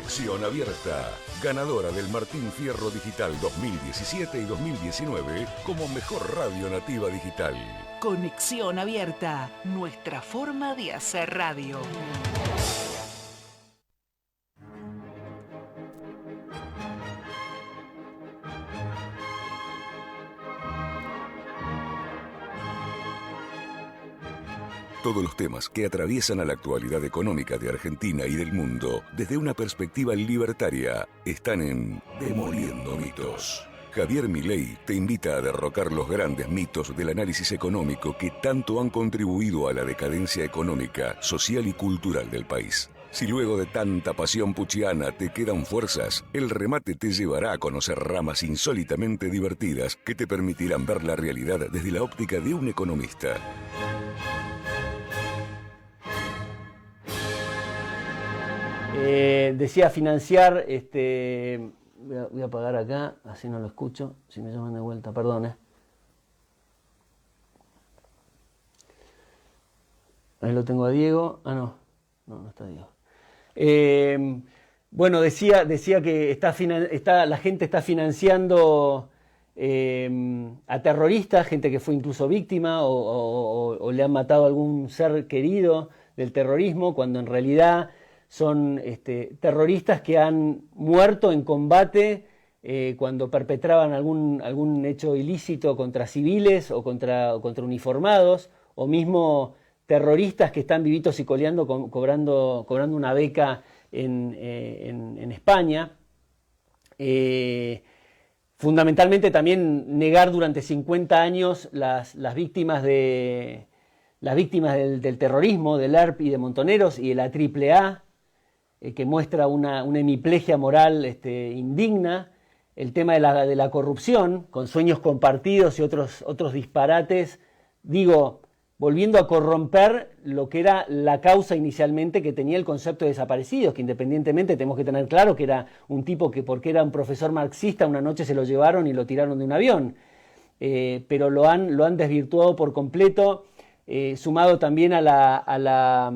Conexión Abierta, ganadora del Martín Fierro Digital 2017 y 2019 como mejor radio nativa digital. Conexión Abierta, nuestra forma de hacer radio. Todos los temas que atraviesan a la actualidad económica de Argentina y del mundo desde una perspectiva libertaria están en Demoliendo Mitos. Javier Milei te invita a derrocar los grandes mitos del análisis económico que tanto han contribuido a la decadencia económica, social y cultural del país. Si luego de tanta pasión puchiana te quedan fuerzas, el remate te llevará a conocer ramas insólitamente divertidas que te permitirán ver la realidad desde la óptica de un economista. Decía financiar, voy a apagar acá, así no lo escucho, si me llaman de vuelta, perdón. Ahí lo tengo a Diego, no está Diego. Bueno, decía que la gente está financiando a terroristas, gente que fue incluso víctima o le han matado a algún ser querido del terrorismo, cuando en realidad son terroristas que han muerto en combate cuando perpetraban algún hecho ilícito contra civiles o contra uniformados, o mismo terroristas que están vivitos y coleando cobrando una beca en España. Fundamentalmente también negar durante 50 años las víctimas del terrorismo, del ERP y de Montoneros y de la AAA, que muestra una hemiplegia moral indigna, el tema de la corrupción, con sueños compartidos y otros disparates, volviendo a corromper lo que era la causa inicialmente que tenía el concepto de desaparecidos, que independientemente tenemos que tener claro que era un tipo que porque era un profesor marxista una noche se lo llevaron y lo tiraron de un avión, pero lo han desvirtuado por completo, sumado también a la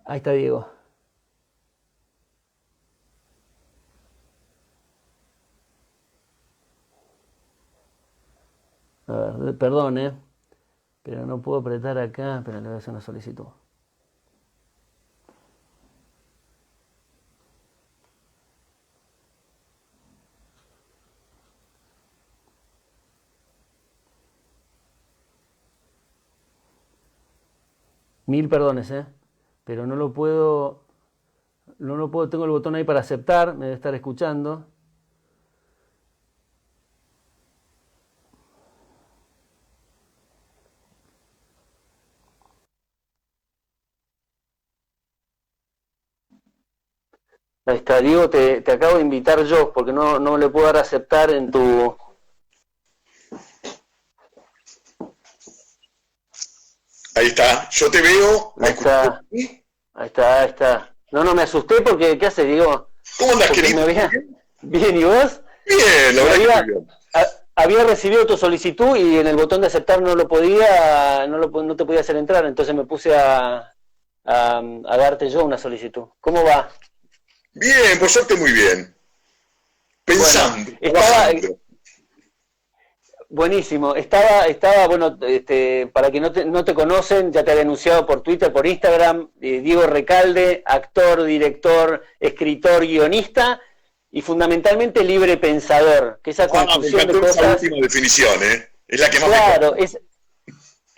ahí está Diego. A ver, perdón, pero no puedo apretar acá, pero le voy a hacer una solicitud. Mil perdones, pero no lo puedo, tengo el botón ahí para aceptar, me debe estar escuchando. Ahí está, Diego, te acabo de invitar yo, porque no le puedo dar a aceptar en tu... Ahí está, yo te veo. Ahí está. No, me asusté porque, ¿qué hace, Diego? ¿Cómo andás, querido? Bien, ¿y vos? Bien, la verdad que muy bien. Había recibido tu solicitud y en el botón de aceptar no te podía hacer entrar, entonces me puse a darte yo una solicitud. ¿Cómo va? Bien, por suerte muy bien. Pensando, bueno, buenísimo. Bueno, para quien no te conocen, ya te había anunciado por Twitter, por Instagram, Diego Recalde, actor, director, escritor, guionista y fundamentalmente libre pensador. Que esa confusión de cosas... Esa última definición, es la que más claro,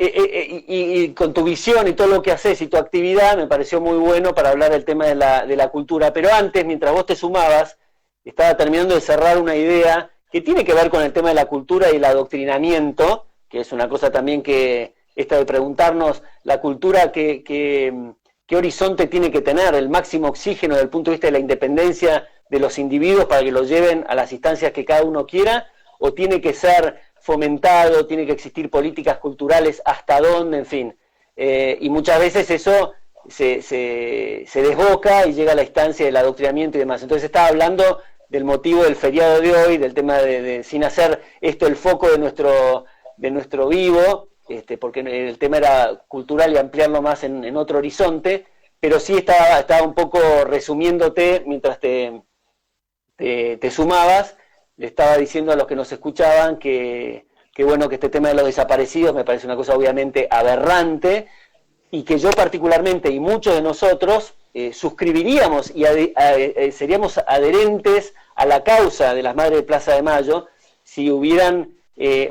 y con tu visión y todo lo que haces y tu actividad me pareció muy bueno para hablar del tema de la cultura. Pero antes, mientras vos te sumabas, estaba terminando de cerrar una idea que tiene que ver con el tema de la cultura y el adoctrinamiento, que es una cosa también que esta de preguntarnos la cultura qué horizonte tiene que tener, el máximo oxígeno desde el punto de vista de la independencia de los individuos para que los lleven a las instancias que cada uno quiera, o tiene que ser fomentado, tiene que existir políticas culturales, hasta dónde, en fin. Y muchas veces eso se desboca y llega a la instancia del adoctrinamiento y demás. Entonces estaba hablando del motivo del feriado de hoy, del tema de sin hacer esto el foco de nuestro vivo, porque el tema era cultural y ampliarlo más en otro horizonte, pero sí estaba un poco resumiéndote mientras te sumabas, le estaba diciendo a los que nos escuchaban que bueno, que este tema de los desaparecidos me parece una cosa obviamente aberrante, y que yo particularmente y muchos de nosotros suscribiríamos y seríamos adherentes a la causa de las Madres de Plaza de Mayo si hubieran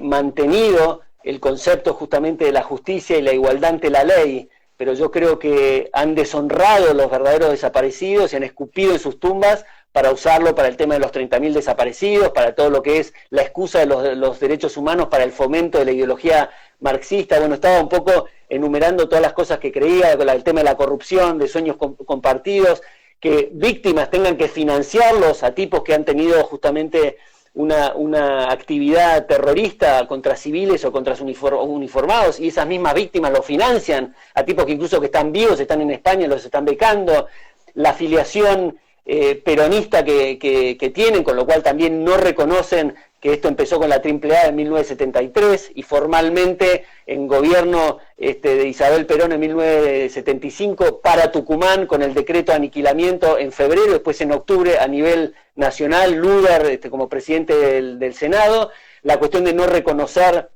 mantenido el concepto justamente de la justicia y la igualdad ante la ley, pero yo creo que han deshonrado a los verdaderos desaparecidos y han escupido en sus tumbas para usarlo para el tema de los 30.000 desaparecidos, para todo lo que es la excusa de los derechos humanos para el fomento de la ideología marxista. Bueno, estaba un poco enumerando todas las cosas que creía, el tema de la corrupción, de sueños compartidos, que víctimas tengan que financiarlos a tipos que han tenido justamente una actividad terrorista contra civiles o contra uniformados, y esas mismas víctimas lo financian a tipos que incluso que están vivos, están en España, los están becando, la afiliación peronista que tienen, con lo cual también no reconocen que esto empezó con la AAA en 1973 y formalmente en gobierno de Isabel Perón en 1975 para Tucumán con el decreto de aniquilamiento en febrero, después en octubre a nivel nacional, Luder como presidente del Senado, la cuestión de no reconocer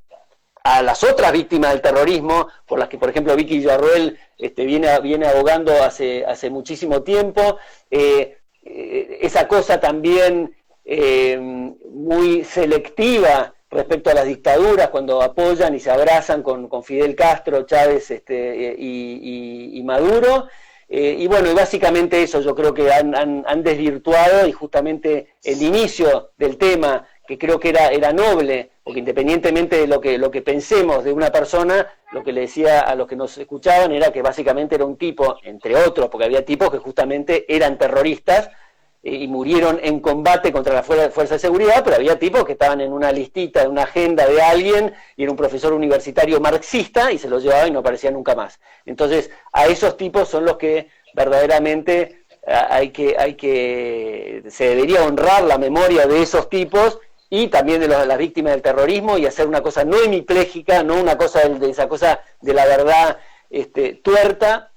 a las otras víctimas del terrorismo, por las que por ejemplo Vicky Villarroel viene abogando hace muchísimo tiempo, esa cosa también muy selectiva respecto a las dictaduras cuando apoyan y se abrazan con Fidel Castro, Chávez y Maduro, y bueno, y básicamente eso yo creo que han desvirtuado, y justamente el inicio del tema, que creo que era noble, porque independientemente de lo que pensemos de una persona, lo que le decía a los que nos escuchaban era que básicamente era un tipo, entre otros, porque había tipos que justamente eran terroristas y murieron en combate contra la fuerza de seguridad, pero había tipos que estaban en una listita, en una agenda de alguien, y era un profesor universitario marxista, y se los llevaba y no aparecía nunca más. Entonces, a esos tipos son los que verdaderamente se debería honrar la memoria de esos tipos, y también de las víctimas del terrorismo, y hacer una cosa no hemipléjica, no una cosa de esa cosa de la verdad tuerta,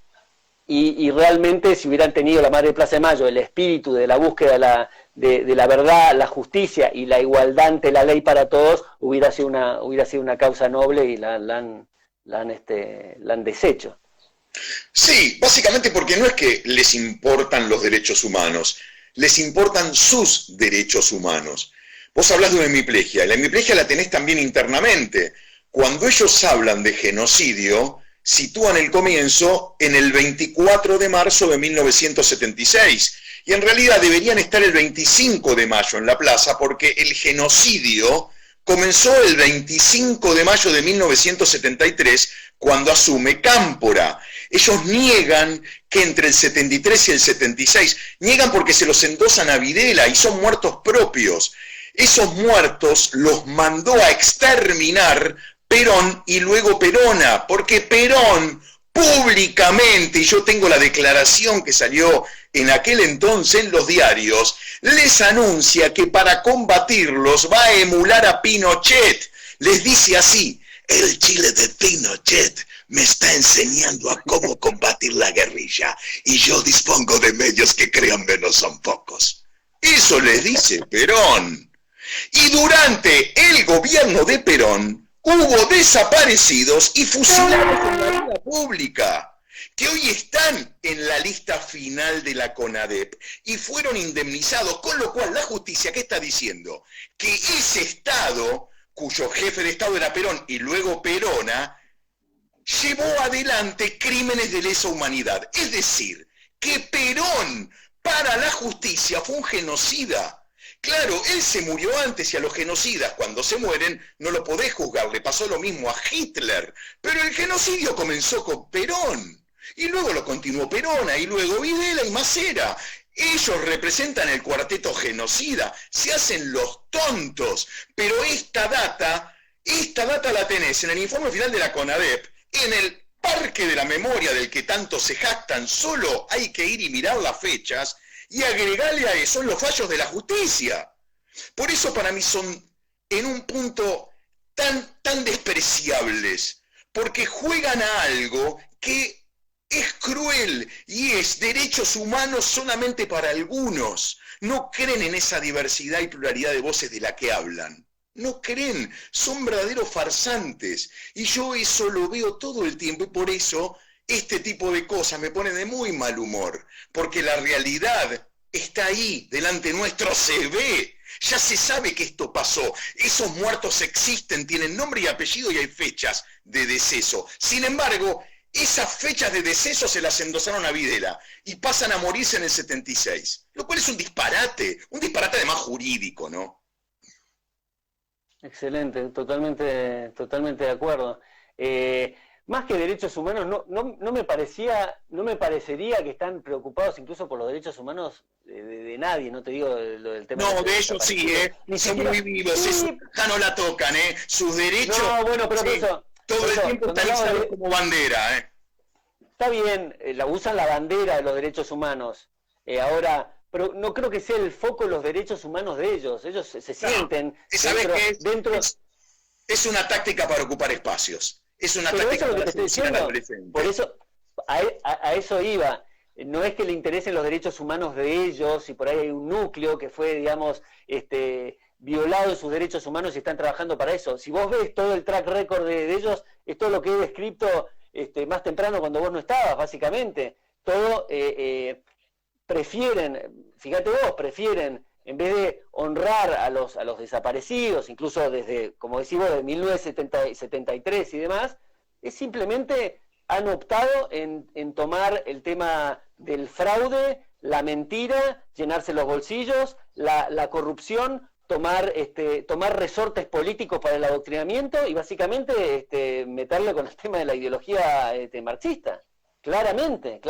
y realmente si hubieran tenido la Madre de Plaza de Mayo el espíritu de la búsqueda de la verdad, la justicia y la igualdad ante la ley para todos, hubiera sido una causa noble, y la han deshecho. Sí, básicamente porque no es que les importan los derechos humanos, les importan sus derechos humanos. Vos hablás de una hemiplegia, la hemiplegia la tenés también internamente. Cuando ellos hablan de genocidio, sitúan el comienzo en el 24 de marzo de 1976, y en realidad deberían estar el 25 de mayo en la plaza, porque el genocidio comenzó el 25 de mayo de 1973, cuando asume Cámpora. Ellos niegan que entre el 73 y el 76, niegan porque se los endosan a Videla, y son muertos propios. Esos muertos los mandó a exterminar Perón y luego Perona, porque Perón públicamente, y yo tengo la declaración que salió en aquel entonces en los diarios, les anuncia que para combatirlos va a emular a Pinochet. Les dice así: el Chile de Pinochet me está enseñando a cómo combatir la guerrilla, y yo dispongo de medios que, créanme, no son pocos. Eso les dice Perón. Y durante el gobierno de Perón hubo desaparecidos y fusilados en la vida pública, que hoy están en la lista final de la CONADEP y fueron indemnizados, con lo cual la justicia, ¿qué está diciendo? Que ese Estado, cuyo jefe de Estado era Perón y luego Perona, llevó adelante crímenes de lesa humanidad. Es decir, que Perón para la justicia fue un genocida. Claro, él se murió antes, y a los genocidas cuando se mueren no lo podés juzgar, le pasó lo mismo a Hitler, pero el genocidio comenzó con Perón, y luego lo continuó Perona, y luego Videla y Macera. Ellos representan el cuarteto genocida, se hacen los tontos, pero esta data la tenés en el informe final de la CONADEP, en el Parque de la Memoria del que tanto se jactan. Solo hay que ir y mirar las fechas, y agregarle a eso los fallos de la justicia. Por eso para mí son en un punto tan despreciables, porque juegan a algo que es cruel, y es derechos humanos solamente para algunos. No creen en esa diversidad y pluralidad de voces de la que hablan. No creen, son verdaderos farsantes. Y yo eso lo veo todo el tiempo y por eso este tipo de cosas me ponen de muy mal humor. Porque la realidad está ahí, delante nuestro, se ve. Ya se sabe que esto pasó. Esos muertos existen, tienen nombre y apellido y hay fechas de deceso. Sin embargo, esas fechas de deceso se las endosaron a Videla y pasan a morirse en el 76. Lo cual es un disparate además jurídico, ¿no? Excelente, totalmente de acuerdo. Más que derechos humanos, no me parecería que están preocupados incluso por los derechos humanos de nadie, no te digo del tema. No, de ellos sí, son muy vivos, sí, ya no la tocan, sus derechos. No, bueno, pero sí, todo el tiempo están usados como bandera, Está bien, usan la bandera de los derechos humanos. Ahora, pero no creo que sea el foco los derechos humanos de ellos. Ellos se sienten dentro. Es una táctica para ocupar espacios. Es una táctica para seducir al adolescente. Por eso, a eso iba. No es que le interesen los derechos humanos de ellos, y por ahí hay un núcleo que fue, digamos, violado en sus derechos humanos y están trabajando para eso. Si vos ves todo el track record de ellos, es todo lo que he descrito más temprano cuando vos no estabas, básicamente. Todo prefieren, en vez de honrar a los desaparecidos, incluso desde, como decís vos, de 1973 y demás, es simplemente han optado en tomar el tema del fraude, la mentira, llenarse los bolsillos, la corrupción, tomar resortes políticos para el adoctrinamiento y básicamente meterle con el tema de la ideología marxista. Claramente.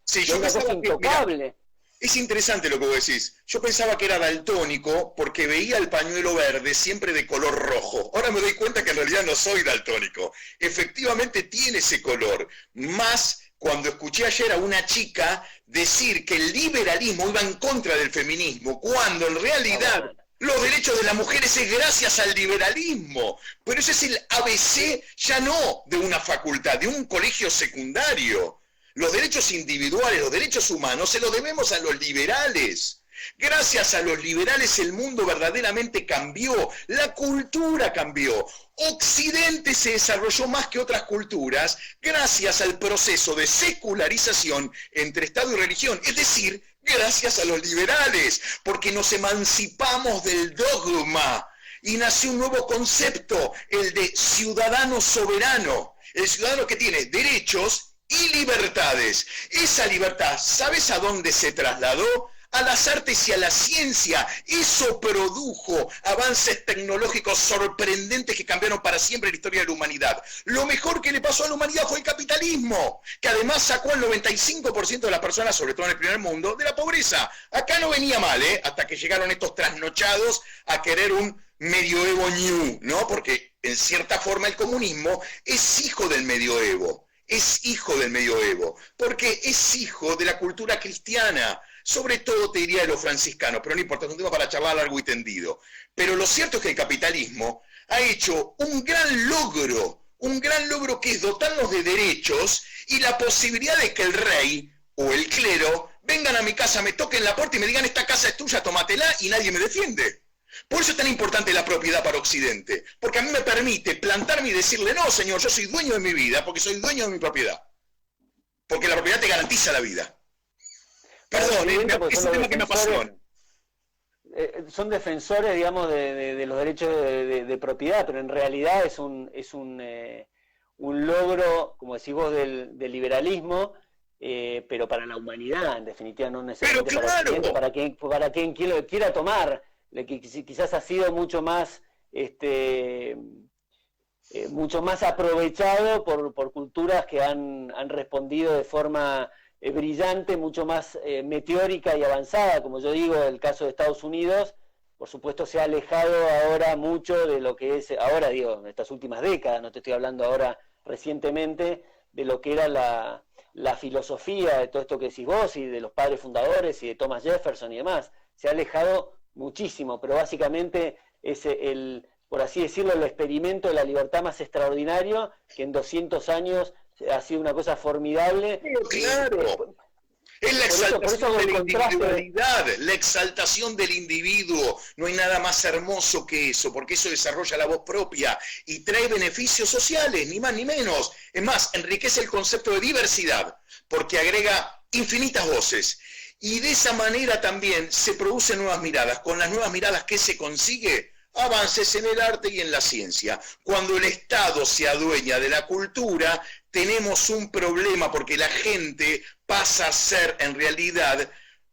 Sí, es una cosa intocable. Es interesante lo que vos decís. Yo pensaba que era daltónico porque veía el pañuelo verde siempre de color rojo. Ahora me doy cuenta que en realidad no soy daltónico. Efectivamente tiene ese color. Más cuando escuché ayer a una chica decir que el liberalismo iba en contra del feminismo, cuando en realidad los derechos de las mujeres es gracias al liberalismo. Pero ese es el ABC ya no de una facultad, de un colegio secundario. Los derechos individuales, los derechos humanos, se los debemos a los liberales. Gracias a los liberales el mundo verdaderamente cambió, la cultura cambió. Occidente se desarrolló más que otras culturas gracias al proceso de secularización entre Estado y religión, es decir, gracias a los liberales, porque nos emancipamos del dogma y nació un nuevo concepto, el de ciudadano soberano, el ciudadano que tiene derechos y libertades. Esa libertad, ¿sabes a dónde se trasladó? A las artes y a la ciencia. Eso produjo avances tecnológicos sorprendentes que cambiaron para siempre la historia de la humanidad. Lo mejor que le pasó a la humanidad fue el capitalismo, que además sacó al 95% de las personas, sobre todo en el primer mundo, de la pobreza. Acá no venía mal, hasta que llegaron estos trasnochados a querer un medioevo new, ¿no? Porque en cierta forma el comunismo es hijo del medioevo. Es hijo del medioevo, porque es hijo de la cultura cristiana, sobre todo te diría de los franciscanos, pero no importa, es un tema para charlar largo y tendido. Pero lo cierto es que el capitalismo ha hecho un gran logro que es dotarnos de derechos y la posibilidad de que el rey o el clero vengan a mi casa, me toquen la puerta y me digan esta casa es tuya, tómatela, y nadie me defiende. Por eso es tan importante la propiedad para Occidente, porque a mí me permite plantarme y decirle, no señor, yo soy dueño de mi vida, porque soy dueño de mi propiedad. Porque la propiedad te garantiza la vida. Perdón, es un tema que me apasiona. Son defensores, digamos, de los derechos de propiedad, pero en realidad es un logro, como decís vos, del liberalismo, pero para la humanidad, en definitiva, no necesariamente para quien lo quiera tomar. Que quizás ha sido mucho más aprovechado por culturas que han respondido de forma brillante, mucho más meteórica y avanzada, como yo digo, el caso de Estados Unidos, por supuesto se ha alejado ahora mucho de lo que es, ahora digo, en estas últimas décadas, no te estoy hablando ahora recientemente, de lo que era la filosofía de todo esto que decís vos y de los padres fundadores y de Thomas Jefferson y demás, se ha alejado muchísimo, pero básicamente es por así decirlo, el experimento de la libertad más extraordinario que en 200 años ha sido una cosa formidable. Claro. Es la exaltación de la contraste... individualidad, la exaltación del individuo. No hay nada más hermoso que eso, porque eso desarrolla la voz propia y trae beneficios sociales, ni más ni menos. Es más, enriquece el concepto de diversidad, porque agrega infinitas voces. Y de esa manera también se producen nuevas miradas. Con las nuevas miradas, ¿qué se consigue? Avances en el arte y en la ciencia. Cuando el Estado se adueña de la cultura, tenemos un problema porque la gente pasa a ser en realidad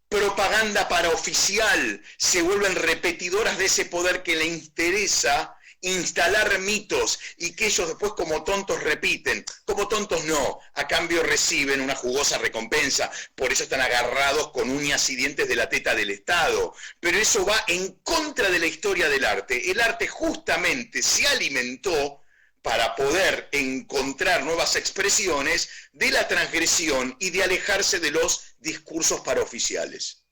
propaganda paraoficial, se vuelven repetidoras de ese poder que le interesa instalar mitos y que ellos después como tontos repiten. Como tontos no, a cambio reciben una jugosa recompensa, por eso están agarrados con uñas y dientes de la teta del Estado. Pero eso va en contra de la historia del arte. El arte justamente se alimentó para poder encontrar nuevas expresiones de la transgresión y de alejarse de los discursos paraoficiales.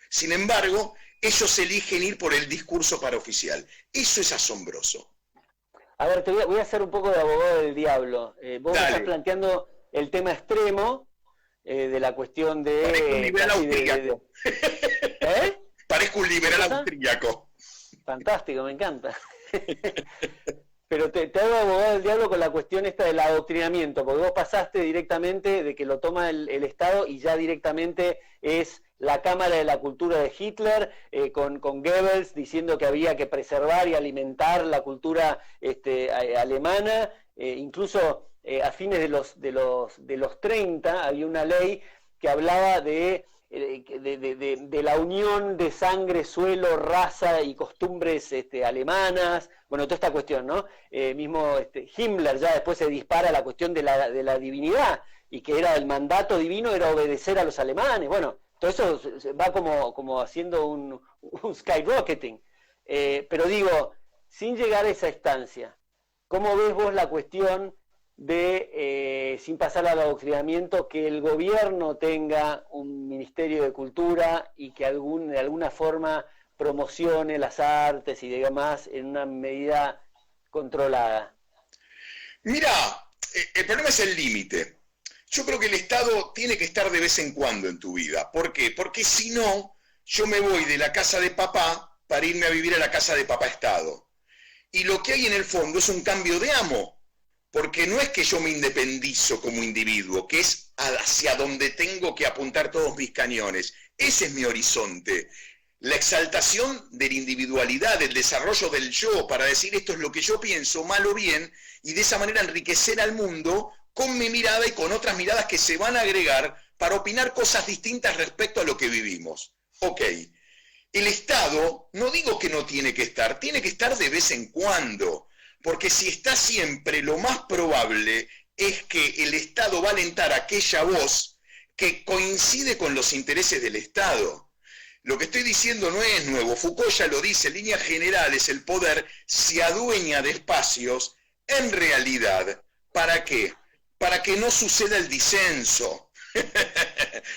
Sin embargo, ellos eligen ir por el discurso paraoficial. Eso es asombroso. A ver, voy a hacer un poco de abogado del diablo. Vos me estás planteando el tema extremo de la cuestión de... Parezco un liberal austríaco. ¿Eh? Parezco un liberal austríaco. Fantástico, me encanta. Pero te hago abogado del diablo con la cuestión esta del adoctrinamiento, porque vos pasaste directamente de que lo toma el Estado y ya directamente es la Cámara de la Cultura de Hitler, con Goebbels diciendo que había que preservar y alimentar la cultura alemana, incluso a fines de los 30 había una ley que hablaba de la unión de sangre, suelo, raza y costumbres alemanas, bueno, toda esta cuestión, ¿no? Mismo Himmler ya después se dispara la cuestión de la divinidad, y que era el mandato divino era obedecer a los alemanes, bueno, todo eso va como haciendo un skyrocketing, pero digo, sin llegar a esa instancia, ¿cómo ves vos la cuestión de, sin pasar al adoctrinamiento, que el gobierno tenga un Ministerio de Cultura y que de alguna forma promocione las artes y demás en una medida controlada? Mira, el problema es el límite. Yo creo que el Estado tiene que estar de vez en cuando en tu vida. ¿Por qué? Porque si no, yo me voy de la casa de papá para irme a vivir a la casa de papá Estado. Y lo que hay en el fondo es un cambio de amo. Porque no es que yo me independizo como individuo, que es hacia donde tengo que apuntar todos mis cañones. Ese es mi horizonte. La exaltación de la individualidad, el desarrollo del yo, para decir esto es lo que yo pienso, mal o bien, y de esa manera enriquecer al mundo con mi mirada y con otras miradas que se van a agregar para opinar cosas distintas respecto a lo que vivimos. Ok, el Estado, no digo que no tiene que estar de vez en cuando. Porque si está siempre, lo más probable es que el Estado va a alentar aquella voz que coincide con los intereses del Estado. Lo que estoy diciendo no es nuevo. Foucault ya lo dice, en líneas generales el poder se adueña de espacios en realidad. ¿Para qué? Para que no suceda el disenso.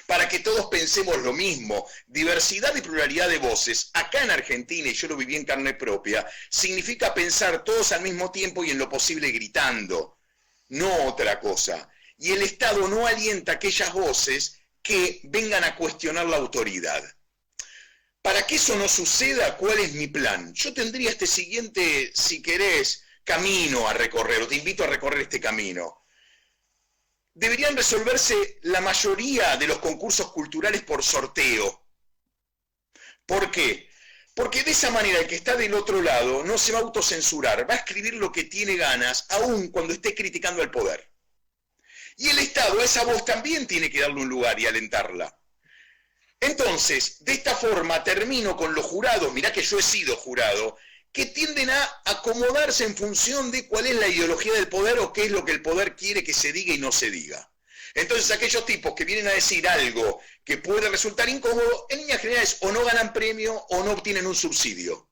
Para que todos pensemos lo mismo. Diversidad y pluralidad de voces, acá en Argentina, y yo lo viví en carne propia, significa pensar todos al mismo tiempo y en lo posible gritando, no otra cosa. Y el Estado no alienta aquellas voces que vengan a cuestionar la autoridad. Para que eso no suceda, ¿cuál es mi plan? Yo tendría este siguiente, si querés, camino a recorrer, o te invito a recorrer este camino. Deberían resolverse la mayoría de los concursos culturales por sorteo. ¿Por qué? Porque de esa manera el que está del otro lado no se va a autocensurar, va a escribir lo que tiene ganas, aun cuando esté criticando al poder. Y el Estado a esa voz también tiene que darle un lugar y alentarla. Entonces, de esta forma termino con los jurados, mirá que yo he sido jurado, que tienden a acomodarse en función de cuál es la ideología del poder o qué es lo que el poder quiere que se diga y no se diga. Entonces aquellos tipos que vienen a decir algo que puede resultar incómodo, en líneas generales o no ganan premio o no obtienen un subsidio.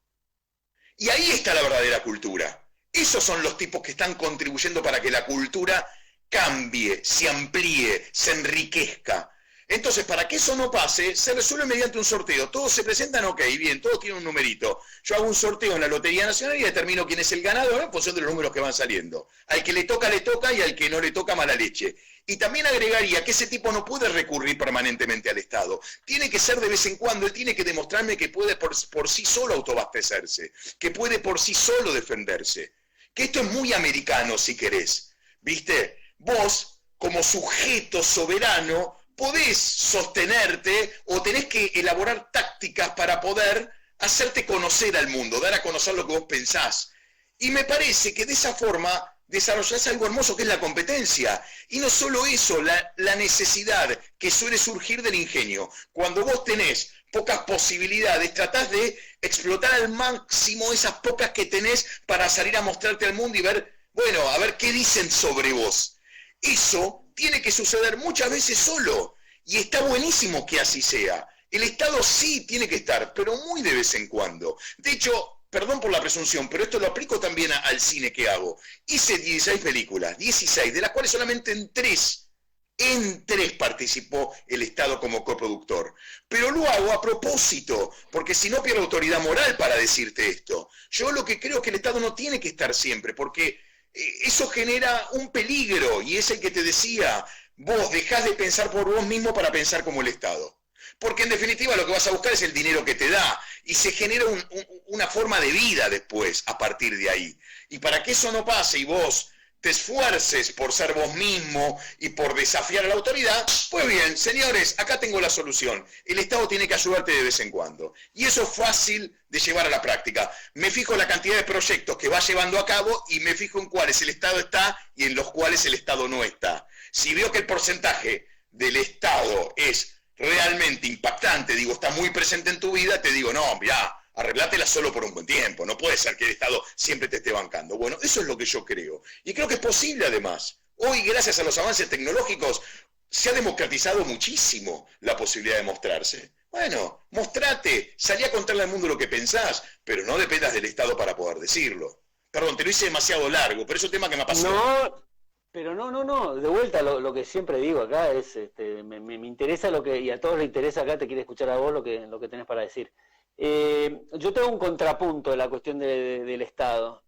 Y ahí está la verdadera cultura. Esos son los tipos que están contribuyendo para que la cultura cambie, se amplíe, se enriquezca. Entonces, para que eso no pase, se resuelve mediante un sorteo. Todos se presentan, ok, bien, todos tienen un numerito. Yo hago un sorteo en la Lotería Nacional y determino quién es el ganador en función de los números que van saliendo. Al que le toca, y al que no le toca, mala leche. Y también agregaría que ese tipo no puede recurrir permanentemente al Estado. Tiene que ser de vez en cuando, él tiene que demostrarme que puede por sí solo autoabastecerse, que puede por sí solo defenderse. Que esto es muy americano, si querés. ¿Viste? Vos, como sujeto soberano, podés sostenerte o tenés que elaborar tácticas para poder hacerte conocer al mundo, dar a conocer lo que vos pensás. Y me parece que de esa forma desarrollás algo hermoso que es la competencia. Y no solo eso, la necesidad que suele surgir del ingenio. Cuando vos tenés pocas posibilidades, tratás de explotar al máximo esas pocas que tenés para salir a mostrarte al mundo y ver, bueno, a ver qué dicen sobre vos. Eso tiene que suceder muchas veces solo, y está buenísimo que así sea. El Estado sí tiene que estar, pero muy de vez en cuando. De hecho, perdón por la presunción, pero esto lo aplico también al cine que hago. Hice 16 películas, 16, de las cuales solamente en 3 participó el Estado como coproductor. Pero lo hago a propósito, porque si no pierdo autoridad moral para decirte esto. Yo lo que creo es que el Estado no tiene que estar siempre, porque eso genera un peligro, y es el que te decía, vos dejás de pensar por vos mismo para pensar como el Estado. Porque en definitiva lo que vas a buscar es el dinero que te da, y se genera una forma de vida después a partir de ahí. Y para que eso no pase y vos te esfuerces por ser vos mismo y por desafiar a la autoridad, pues bien, señores, acá tengo la solución. El Estado tiene que ayudarte de vez en cuando. Y eso es fácil de llevar a la práctica. Me fijo en la cantidad de proyectos que va llevando a cabo y me fijo en cuáles el Estado está y en los cuales el Estado no está. Si veo que el porcentaje del Estado es realmente impactante, digo, está muy presente en tu vida, te digo, no, mirá, arreglátela solo por un buen tiempo, no puede ser que el Estado siempre te esté bancando. Bueno, eso es lo que yo creo. Y creo que es posible además. Hoy, gracias a los avances tecnológicos, se ha democratizado muchísimo la posibilidad de mostrarse. Bueno, mostrate, salí a contarle al mundo lo que pensás, pero no dependas del Estado para poder decirlo. Perdón, te lo hice demasiado largo, pero es un tema que me apasiona. No, pero no, de vuelta lo que siempre digo acá es, me interesa lo que, y a todos les interesa acá, te quiere escuchar a vos lo que tenés para decir. Yo tengo un contrapunto de la cuestión del Estado,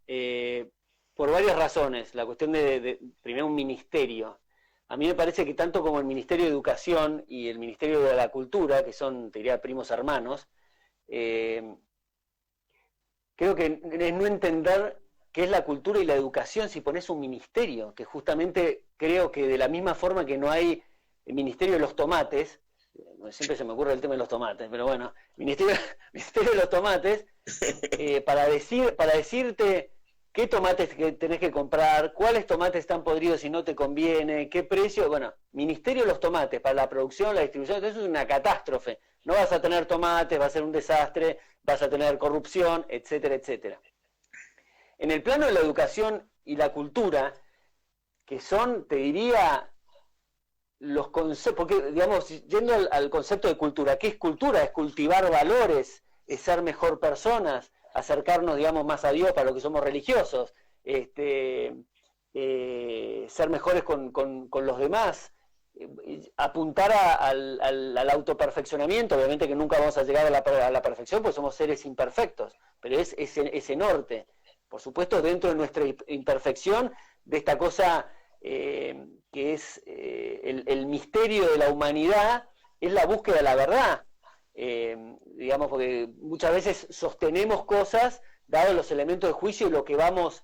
por varias razones. La cuestión de primero, un ministerio. A mí me parece que tanto como el Ministerio de Educación y el Ministerio de la Cultura, que son, te diría, primos hermanos, creo que es no entender qué es la cultura y la educación si pones un ministerio, que justamente creo que de la misma forma que no hay el Ministerio de los Tomates, siempre se me ocurre el tema de los tomates, pero bueno, Ministerio de los Tomates, para decirte qué tomates que tenés que comprar, cuáles tomates están podridos y no te conviene, qué precio, bueno, Ministerio de los Tomates, para la producción, la distribución, eso es una catástrofe. No vas a tener tomates, va a ser un desastre, vas a tener corrupción, etcétera, etcétera. En el plano de la educación y la cultura, que son, te diría, los conceptos, porque, digamos, yendo al concepto de cultura, ¿qué es cultura? Es cultivar valores, es ser mejor personas, acercarnos, digamos, más a Dios para los que somos religiosos, ser mejores con los demás, apuntar al autoperfeccionamiento. Obviamente que nunca vamos a llegar a la perfección, porque somos seres imperfectos, pero es ese norte. Por supuesto, dentro de nuestra imperfección, de esta cosa que es el misterio de la humanidad, es la búsqueda de la verdad. Digamos, porque muchas veces sostenemos cosas, dados los elementos de juicio y lo que vamos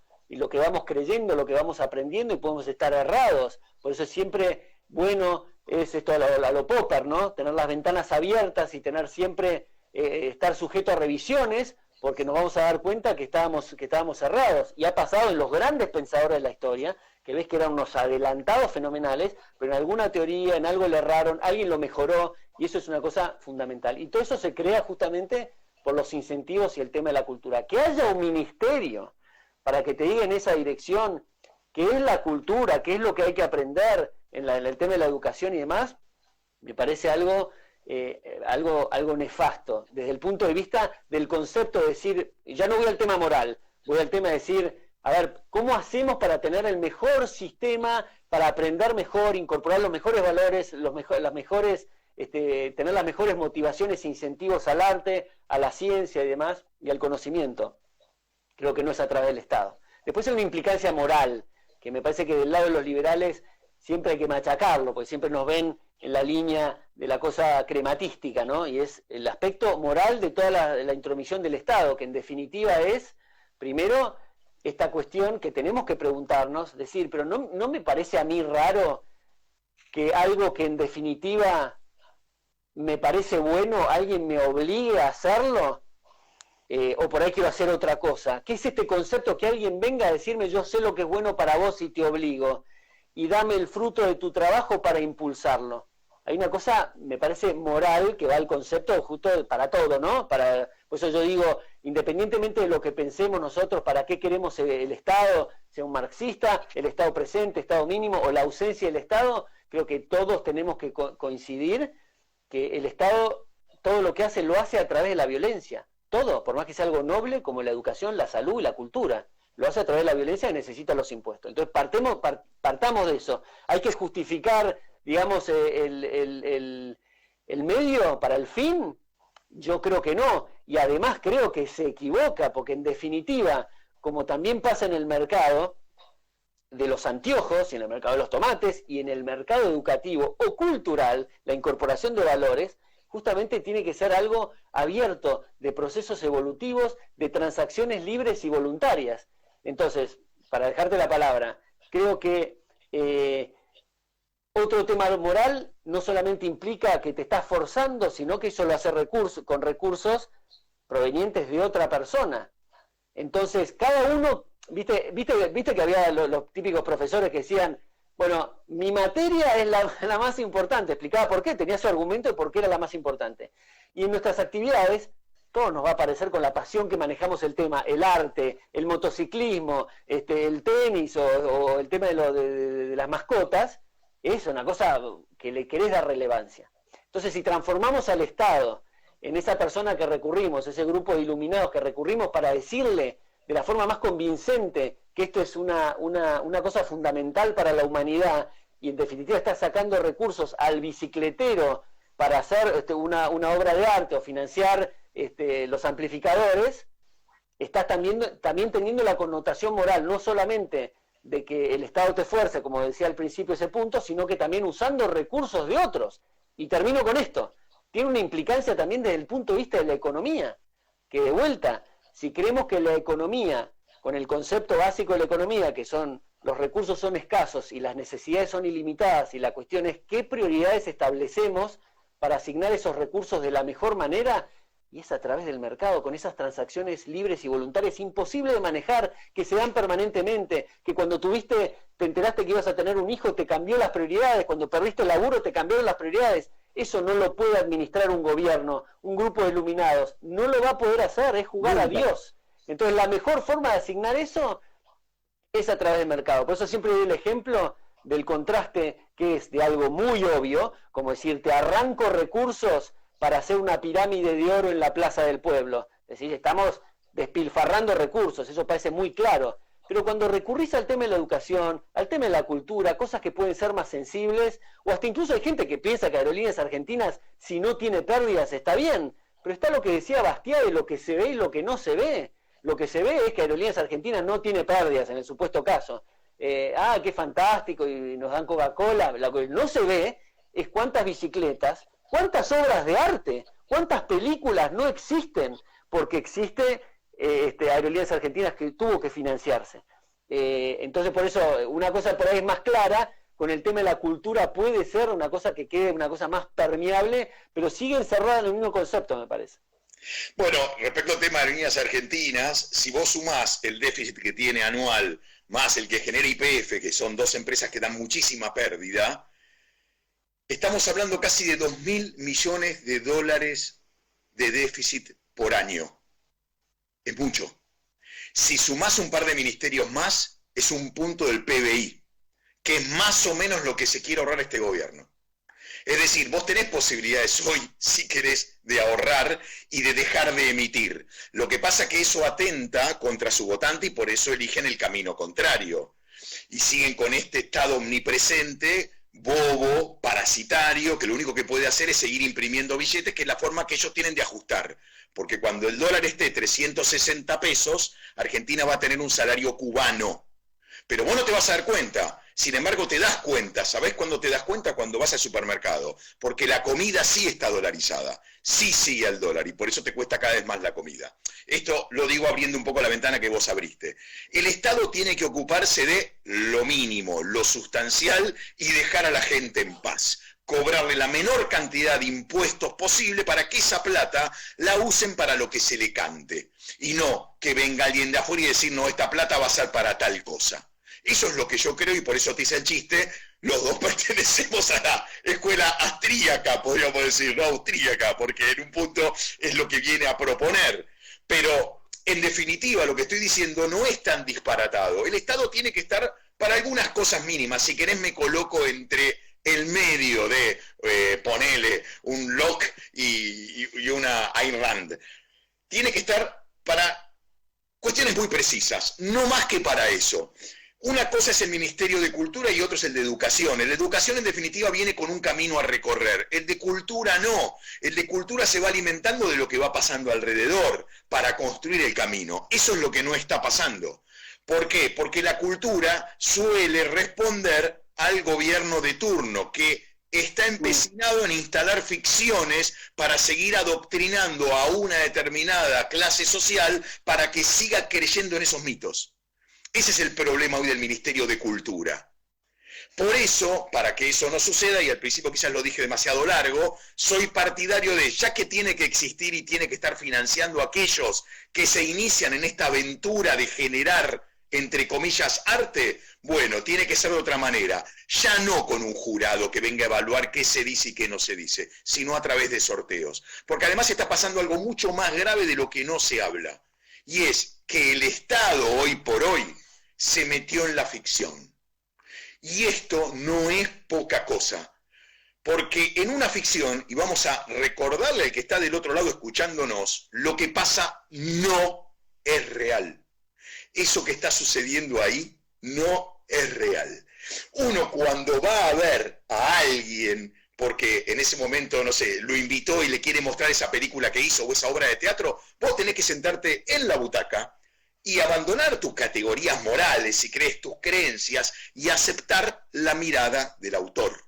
creyendo, lo que vamos aprendiendo, y podemos estar errados. Por eso es siempre bueno, es esto a lo Popper, ¿no? Tener las ventanas abiertas y tener siempre, estar sujeto a revisiones, porque nos vamos a dar cuenta que estábamos errados. Y ha pasado en los grandes pensadores de la historia, que ves que eran unos adelantados fenomenales, pero en alguna teoría, en algo le erraron, alguien lo mejoró, y eso es una cosa fundamental. Y todo eso se crea justamente por los incentivos y el tema de la cultura. Que haya un ministerio para que te diga en esa dirección qué es la cultura, qué es lo que hay que aprender en el tema de la educación y demás, me parece algo nefasto, desde el punto de vista del concepto de decir, ya no voy al tema moral, voy al tema de decir, a ver, ¿cómo hacemos para tener el mejor sistema, para aprender mejor, incorporar los mejores valores, las mejores tener las mejores motivaciones e incentivos al arte, a la ciencia y demás, y al conocimiento. Creo que no es a través del Estado. Después hay una implicancia moral, que me parece que del lado de los liberales siempre hay que machacarlo, porque siempre nos ven en la línea de la cosa crematística, ¿no? Y es el aspecto moral de toda la intromisión del Estado, que en definitiva es, primero, esta cuestión que tenemos que preguntarnos, decir, pero no me parece a mí raro que algo que en definitiva me parece bueno, alguien me obligue a hacerlo, o por ahí quiero hacer otra cosa. ¿Qué es este concepto que alguien venga a decirme yo sé lo que es bueno para vos y te obligo? Y dame el fruto de tu trabajo para impulsarlo. Hay una cosa, me parece, moral, que va al concepto justo para todo, ¿no? Por eso yo digo, independientemente de lo que pensemos nosotros, para qué queremos el Estado, sea un marxista, el Estado presente, Estado mínimo, o la ausencia del Estado, creo que todos tenemos que coincidir que el Estado, todo lo que hace, lo hace a través de la violencia. Todo, por más que sea algo noble, como la educación, la salud y la cultura. Lo hace a través de la violencia y necesita los impuestos. Entonces partamos de eso. Hay que justificar, digamos, el medio para el fin. Yo creo que no. Y además creo que se equivoca, porque en definitiva, como también pasa en el mercado de los anteojos, y en el mercado de los tomates, y en el mercado educativo o cultural, la incorporación de valores, justamente tiene que ser algo abierto, de procesos evolutivos, de transacciones libres y voluntarias. Entonces, para dejarte la palabra, creo que otro tema moral no solamente implica que te estás forzando, sino que eso lo hace con recursos provenientes de otra persona. Entonces, cada uno, viste que había los típicos profesores que decían, bueno, mi materia es la más importante, explicaba por qué, tenía su argumento de por qué era la más importante. Y en nuestras actividades, todo nos va a parecer con la pasión que manejamos el tema, el arte, el motociclismo, el tenis o el tema de las mascotas, es una cosa que le querés dar relevancia. Entonces, si transformamos al Estado en esa persona que recurrimos, ese grupo de iluminados que recurrimos para decirle de la forma más convincente que esto es una cosa fundamental para la humanidad, y en definitiva está sacando recursos al bicicletero para hacer una obra de arte o financiar los amplificadores, estás también teniendo la connotación moral, no solamente de que el Estado te fuerce, como decía al principio ese punto, sino que también usando recursos de otros. Y termino con esto, tiene una implicancia también desde el punto de vista de la economía, que de vuelta, si creemos que la economía, con el concepto básico de la economía, que son los recursos son escasos y las necesidades son ilimitadas, y la cuestión es qué prioridades establecemos para asignar esos recursos de la mejor manera, y es a través del mercado, con esas transacciones libres y voluntarias, imposible de manejar, que se dan permanentemente, que cuando te enteraste que ibas a tener un hijo, te cambió las prioridades, cuando perdiste el laburo, te cambiaron las prioridades. Eso no lo puede administrar un gobierno, un grupo de iluminados, no lo va a poder hacer, es jugar a Dios. Entonces la mejor forma de asignar eso es a través del mercado. Por eso siempre doy el ejemplo del contraste que es de algo muy obvio, como decir, te arranco recursos para hacer una pirámide de oro en la plaza del pueblo. Es decir, estamos despilfarrando recursos, eso parece muy claro. Pero cuando recurrís al tema de la educación, al tema de la cultura, cosas que pueden ser más sensibles, o hasta incluso hay gente que piensa que Aerolíneas Argentinas, si no tiene pérdidas, está bien. Pero está lo que decía Bastiat de lo que se ve y lo que no se ve. Lo que se ve es que Aerolíneas Argentinas no tiene pérdidas en el supuesto caso. Qué fantástico, y nos dan Coca-Cola. Lo que no se ve es cuántas bicicletas, cuántas obras de arte, cuántas películas no existen, porque existe Aerolíneas Argentinas que tuvo que financiarse. Entonces, por eso, una cosa por ahí es más clara, con el tema de la cultura puede ser una cosa que quede una cosa más permeable, pero sigue encerrada en el mismo concepto, me parece. Bueno, respecto al tema de Aerolíneas Argentinas, si vos sumás el déficit que tiene anual, más el que genera YPF, que son dos empresas que dan muchísima pérdida, estamos hablando casi de 2.000 millones de dólares de déficit por año. Es mucho. Si sumás un par de ministerios más, es un punto del PBI, que es más o menos lo que se quiere ahorrar este gobierno. Es decir, vos tenés posibilidades hoy, si querés, de ahorrar y de dejar de emitir. Lo que pasa es que eso atenta contra su votante y por eso eligen el camino contrario. Y siguen con este Estado omnipresente bobo, parasitario, que lo único que puede hacer es seguir imprimiendo billetes, que es la forma que ellos tienen de ajustar. Porque cuando el dólar esté 360 pesos, Argentina va a tener un salario cubano. Pero vos no te vas a dar cuenta. Sin embargo, te das cuenta. ¿Sabés cuándo te das cuenta? Cuando vas al supermercado. Porque la comida sí está dolarizada. Sí sigue al dólar y por eso te cuesta cada vez más la comida. Esto lo digo abriendo un poco la ventana que vos abriste. El Estado tiene que ocuparse de lo mínimo, lo sustancial y dejar a la gente en paz. Cobrarle la menor cantidad de impuestos posible para que esa plata la usen para lo que se le cante. Y no que venga alguien de afuera y decir, no, esta plata va a ser para tal cosa. Eso es lo que yo creo y por eso te hice el chiste. Los dos pertenecemos a la escuela austríaca, podríamos decir, no austríaca, porque en un punto es lo que viene a proponer. Pero, en definitiva, lo que estoy diciendo no es tan disparatado. El Estado tiene que estar para algunas cosas mínimas. Si querés me coloco entre el medio de, ponele, un Locke y una Ayn Rand. Tiene que estar para cuestiones muy precisas, no más que para eso. Una cosa es el Ministerio de Cultura y otro es el de Educación. El de Educación, en definitiva, viene con un camino a recorrer. El de Cultura no. El de Cultura se va alimentando de lo que va pasando alrededor para construir el camino. Eso es lo que no está pasando. ¿Por qué? Porque la cultura suele responder al gobierno de turno, que está empecinado en instalar ficciones para seguir adoctrinando a una determinada clase social para que siga creyendo en esos mitos. Ese es el problema hoy del Ministerio de Cultura. Por eso, para que eso no suceda, y al principio quizás lo dije demasiado largo, soy partidario de, ya que tiene que existir y tiene que estar financiando a aquellos que se inician en esta aventura de generar, entre comillas, arte, bueno, tiene que ser de otra manera. Ya no con un jurado que venga a evaluar qué se dice y qué no se dice, sino a través de sorteos. Porque además está pasando algo mucho más grave de lo que no se habla. Y es que el Estado, hoy por hoy, se metió en la ficción. Y esto no es poca cosa. Porque en una ficción, y vamos a recordarle al que está del otro lado escuchándonos, lo que pasa no es real. Eso que está sucediendo ahí no es real. Uno cuando va a ver a alguien, porque en ese momento, no sé, lo invitó y le quiere mostrar esa película que hizo o esa obra de teatro, vos tenés que sentarte en la butaca y abandonar tus categorías morales, si crees tus creencias, y aceptar la mirada del autor.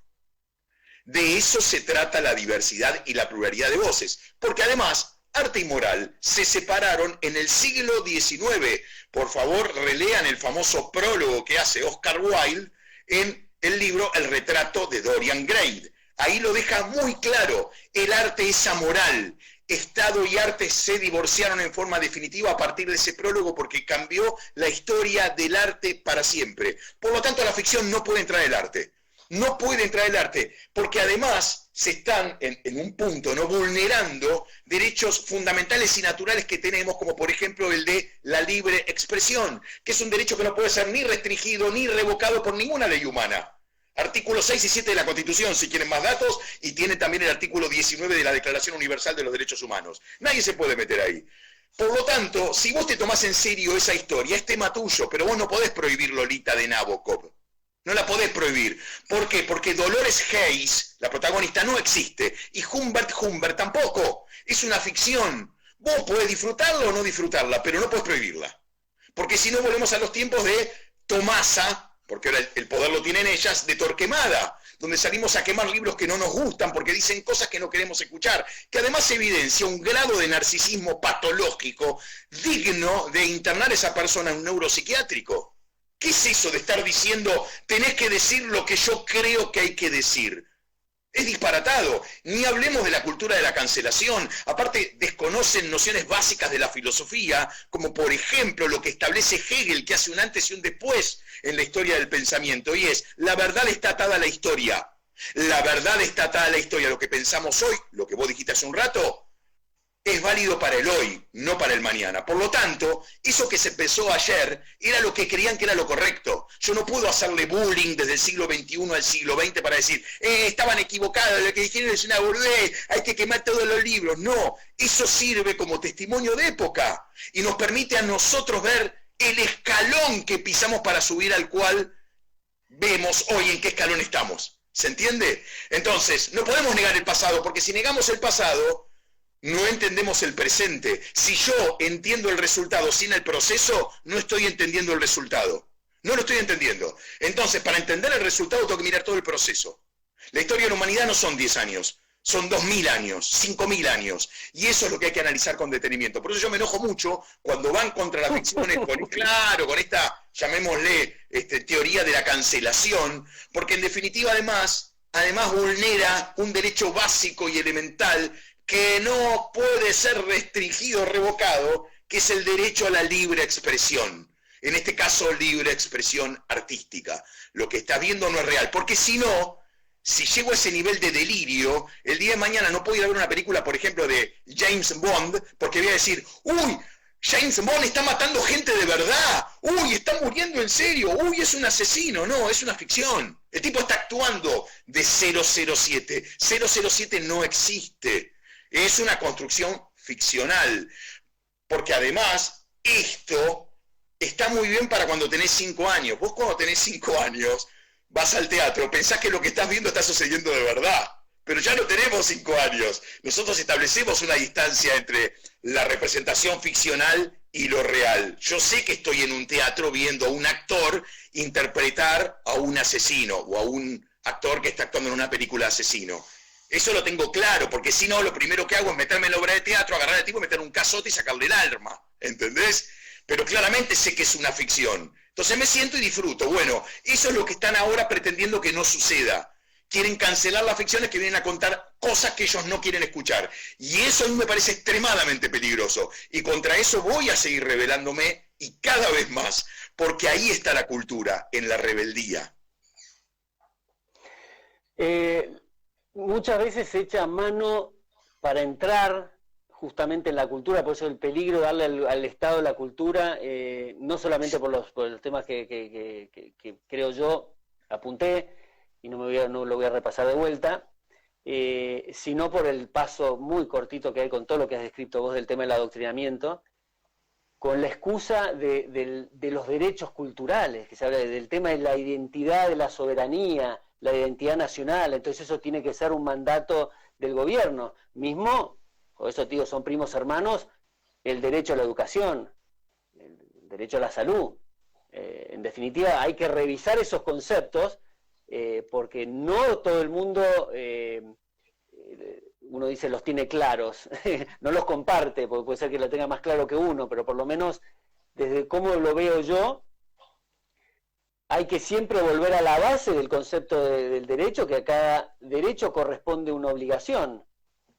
De eso se trata la diversidad y la pluralidad de voces, porque además arte y moral se separaron en el siglo XIX. Por favor, relean el famoso prólogo que hace Oscar Wilde en el libro El retrato de Dorian Gray. Ahí lo deja muy claro, el arte es amoral. Estado y arte se divorciaron en forma definitiva a partir de ese prólogo porque cambió la historia del arte para siempre. Por lo tanto, a la ficción no puede entrar el arte. No puede entrar el arte, porque además se están en un punto no vulnerando derechos fundamentales y naturales que tenemos, como por ejemplo el de la libre expresión, que es un derecho que no puede ser ni restringido ni revocado por ninguna ley humana. Artículos 6 y 7 de la Constitución, si quieren más datos, y tiene también el artículo 19 de la Declaración Universal de los Derechos Humanos. Nadie se puede meter ahí. Por lo tanto, si vos te tomás en serio esa historia, es tema tuyo, pero vos no podés prohibir Lolita de Nabokov. No la podés prohibir. ¿Por qué? Porque Dolores Hayes, la protagonista, no existe. Y Humbert tampoco. Es una ficción. Vos podés disfrutarla o no disfrutarla, pero no podés prohibirla. Porque si no volvemos a los tiempos de Tomasa, porque ahora el poder lo tienen ellas, de Torquemada, donde salimos a quemar libros que no nos gustan porque dicen cosas que no queremos escuchar, que además evidencia un grado de narcisismo patológico digno de internar a esa persona en un neuropsiquiátrico. ¿Qué es eso de estar diciendo, tenés que decir lo que yo creo que hay que decir? Es disparatado. Ni hablemos de la cultura de la cancelación. Aparte, desconocen nociones básicas de la filosofía, como por ejemplo lo que establece Hegel, que hace un antes y un después en la historia del pensamiento, y es, la verdad está atada a la historia. La verdad está atada a la historia. Lo que pensamos hoy, lo que vos dijiste hace un rato, es válido para el hoy, no para el mañana. Por lo tanto, eso que se empezó ayer era lo que creían que era lo correcto. Yo no puedo hacerle bullying desde el siglo XXI al siglo XX para decir, estaban equivocados, lo que dijeron es una burdez, hay que quemar todos los libros. No, eso sirve como testimonio de época y nos permite a nosotros ver el escalón que pisamos para subir al cual vemos hoy en qué escalón estamos. ¿Se entiende? Entonces, no podemos negar el pasado, porque si negamos el pasado, no entendemos el presente. Si yo entiendo el resultado sin el proceso, no estoy entendiendo el resultado. No lo estoy entendiendo. Entonces, para entender el resultado, tengo que mirar todo el proceso. La historia de la humanidad no son 10 años, son 2000 años, 5000 años. Y eso es lo que hay que analizar con detenimiento. Por eso yo me enojo mucho cuando van contra las ficciones, con esta, llamémosle, teoría de la cancelación, porque en definitiva además vulnera un derecho básico y elemental que no puede ser restringido o revocado, que es el derecho a la libre expresión. En este caso, libre expresión artística. Lo que estás viendo no es real, porque si no, si llego a ese nivel de delirio, el día de mañana no puedo ir a ver una película, por ejemplo, de James Bond, porque voy a decir, uy, James Bond está matando gente de verdad, uy, está muriendo en serio, uy, es un asesino. No, es una ficción. El tipo está actuando de 007. 007 no existe. Es una construcción ficcional. Porque además, esto está muy bien para cuando tenés 5 años. Vos cuando tenés 5 años vas al teatro, pensás que lo que estás viendo está sucediendo de verdad, pero ya no tenemos 5 años. Nosotros establecemos una distancia entre la representación ficcional y lo real. Yo sé que estoy en un teatro viendo a un actor interpretar a un asesino, o a un actor que está actuando en una película de asesino. Eso lo tengo claro, porque si no, lo primero que hago es meterme en la obra de teatro, agarrar al tipo, meter un cazote y sacarle el arma, ¿entendés? Pero claramente sé que es una ficción. Entonces me siento y disfruto. Bueno, eso es lo que están ahora pretendiendo que no suceda. Quieren cancelar las ficciones que vienen a contar cosas que ellos no quieren escuchar. Y eso a mí me parece extremadamente peligroso. Y contra eso voy a seguir rebelándome, y cada vez más, porque ahí está la cultura, en la rebeldía. Muchas veces se echa mano para entrar justamente en la cultura, por eso el peligro de darle al Estado de la cultura, no solamente por los temas que creo yo apunté, y no lo voy a repasar de vuelta, sino por el paso muy cortito que hay con todo lo que has descrito vos del tema del adoctrinamiento, con la excusa de los derechos culturales, que se habla del tema de la identidad, de la soberanía, la identidad nacional. Entonces eso tiene que ser un mandato del gobierno mismo. Por eso, tío, son primos hermanos, el derecho a la educación, el derecho a la salud. En definitiva, hay que revisar esos conceptos, porque no todo el mundo, uno dice, los tiene claros, no los comparte, porque puede ser que lo tenga más claro que uno, pero por lo menos, desde cómo lo veo yo, hay que siempre volver a la base del concepto del derecho, que a cada derecho corresponde una obligación.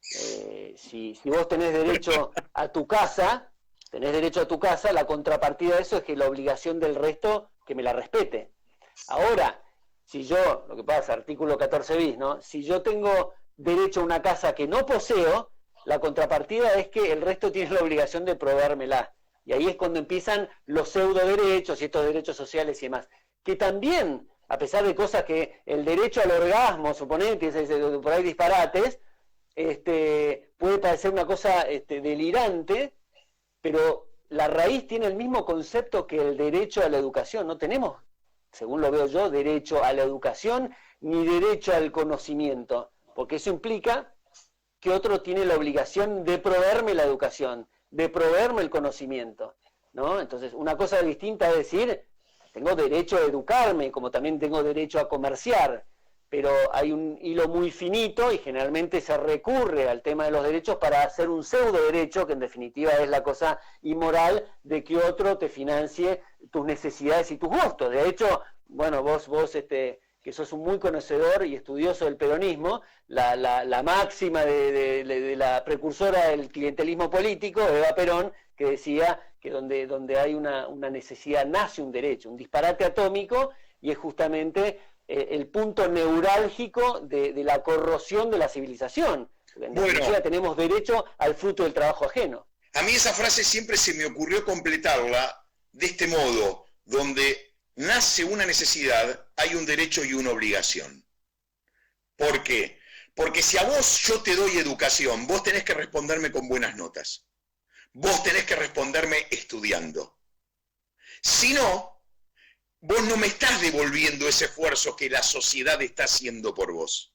Si vos tenés derecho a tu casa, la contrapartida de eso es que la obligación del resto que me la respete. Ahora, si yo, lo que pasa, artículo 14 bis, ¿no? Si yo tengo derecho a una casa que no poseo, la contrapartida es que el resto tiene la obligación de proveérmela. Y ahí es cuando empiezan los pseudo derechos y estos derechos sociales y demás. Que también, a pesar de cosas que el derecho al orgasmo, suponete, por ahí disparates, puede parecer una cosa delirante, pero la raíz tiene el mismo concepto que el derecho a la educación. No tenemos, según lo veo yo, derecho a la educación ni derecho al conocimiento, porque eso implica que otro tiene la obligación de proveerme la educación, de proveerme el conocimiento, ¿no? Entonces, una cosa distinta es decir, tengo derecho a educarme, como también tengo derecho a comerciar, pero hay un hilo muy finito y generalmente se recurre al tema de los derechos para hacer un pseudo derecho, que en definitiva es la cosa inmoral de que otro te financie tus necesidades y tus gustos. De hecho, bueno, vos que sos un muy conocedor y estudioso del peronismo, la máxima de la precursora del clientelismo político, Eva Perón, que decía que donde hay una necesidad nace un derecho, un disparate atómico, y es justamente el punto neurálgico de la corrosión de la civilización. En definitiva, tenemos derecho al fruto del trabajo ajeno. A mí esa frase siempre se me ocurrió completarla de este modo, donde nace una necesidad, hay un derecho y una obligación. ¿Por qué? Porque si a vos yo te doy educación, vos tenés que responderme con buenas notas. Vos tenés que responderme estudiando. Si no, vos no me estás devolviendo ese esfuerzo que la sociedad está haciendo por vos.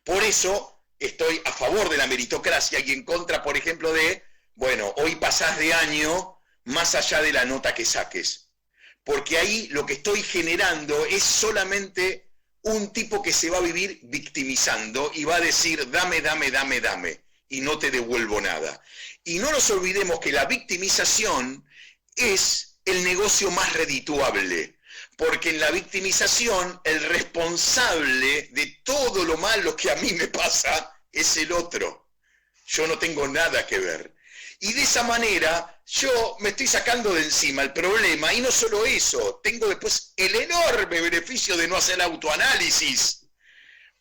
Por eso estoy a favor de la meritocracia y en contra, por ejemplo, de, bueno, hoy pasás de año más allá de la nota que saques. Porque ahí lo que estoy generando es solamente un tipo que se va a vivir victimizando y va a decir, dame, dame, dame, dame, y no te devuelvo nada. Y no nos olvidemos que la victimización es el negocio más redituable, porque en la victimización el responsable de todo lo malo que a mí me pasa es el otro. Yo no tengo nada que ver. Y de esa manera yo me estoy sacando de encima el problema, y no solo eso, tengo después el enorme beneficio de no hacer autoanálisis,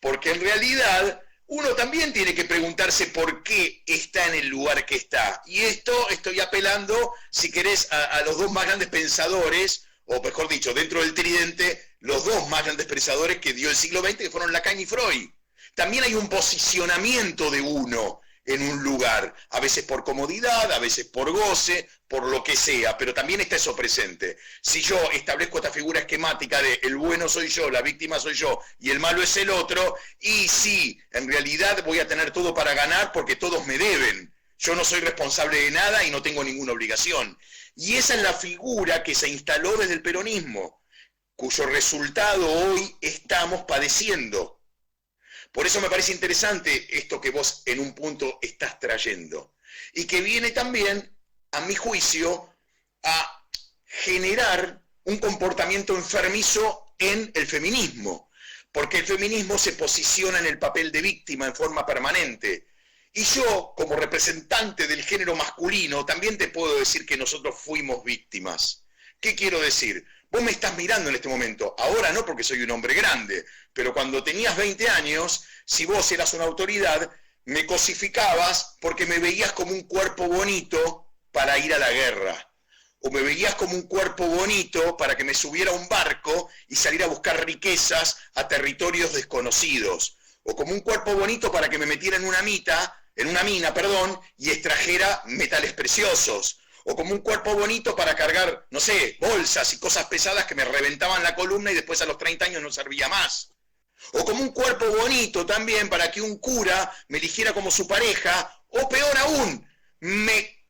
porque en realidad uno también tiene que preguntarse por qué está en el lugar que está. Y esto estoy apelando, si querés, a los dos más grandes pensadores, o mejor dicho, dentro del tridente, los dos más grandes pensadores que dio el siglo XX, que fueron Lacan y Freud. También hay un posicionamiento de uno en un lugar, a veces por comodidad, a veces por goce, por lo que sea, pero también está eso presente. Si yo establezco esta figura esquemática de el bueno soy yo, la víctima soy yo y el malo es el otro, y sí, en realidad voy a tener todo para ganar porque todos me deben. Yo no soy responsable de nada y no tengo ninguna obligación. Y esa es la figura que se instaló desde el peronismo, cuyo resultado hoy estamos padeciendo. Por eso me parece interesante esto que vos en un punto estás trayendo. Y que viene también, a mi juicio, a generar un comportamiento enfermizo en el feminismo. Porque el feminismo se posiciona en el papel de víctima en forma permanente. Y yo, como representante del género masculino, también te puedo decir que nosotros fuimos víctimas. ¿Qué quiero decir? Vos me estás mirando en este momento, ahora no porque soy un hombre grande, pero cuando tenías 20 años, si vos eras una autoridad, me cosificabas porque me veías como un cuerpo bonito para ir a la guerra. O me veías como un cuerpo bonito para que me subiera a un barco y salir a buscar riquezas a territorios desconocidos. O como un cuerpo bonito para que me metiera en una mina, y extrajera metales preciosos. O como un cuerpo bonito para cargar, no sé, bolsas y cosas pesadas que me reventaban la columna y después a los 30 años no servía más. O como un cuerpo bonito también para que un cura me eligiera como su pareja, o peor aún, me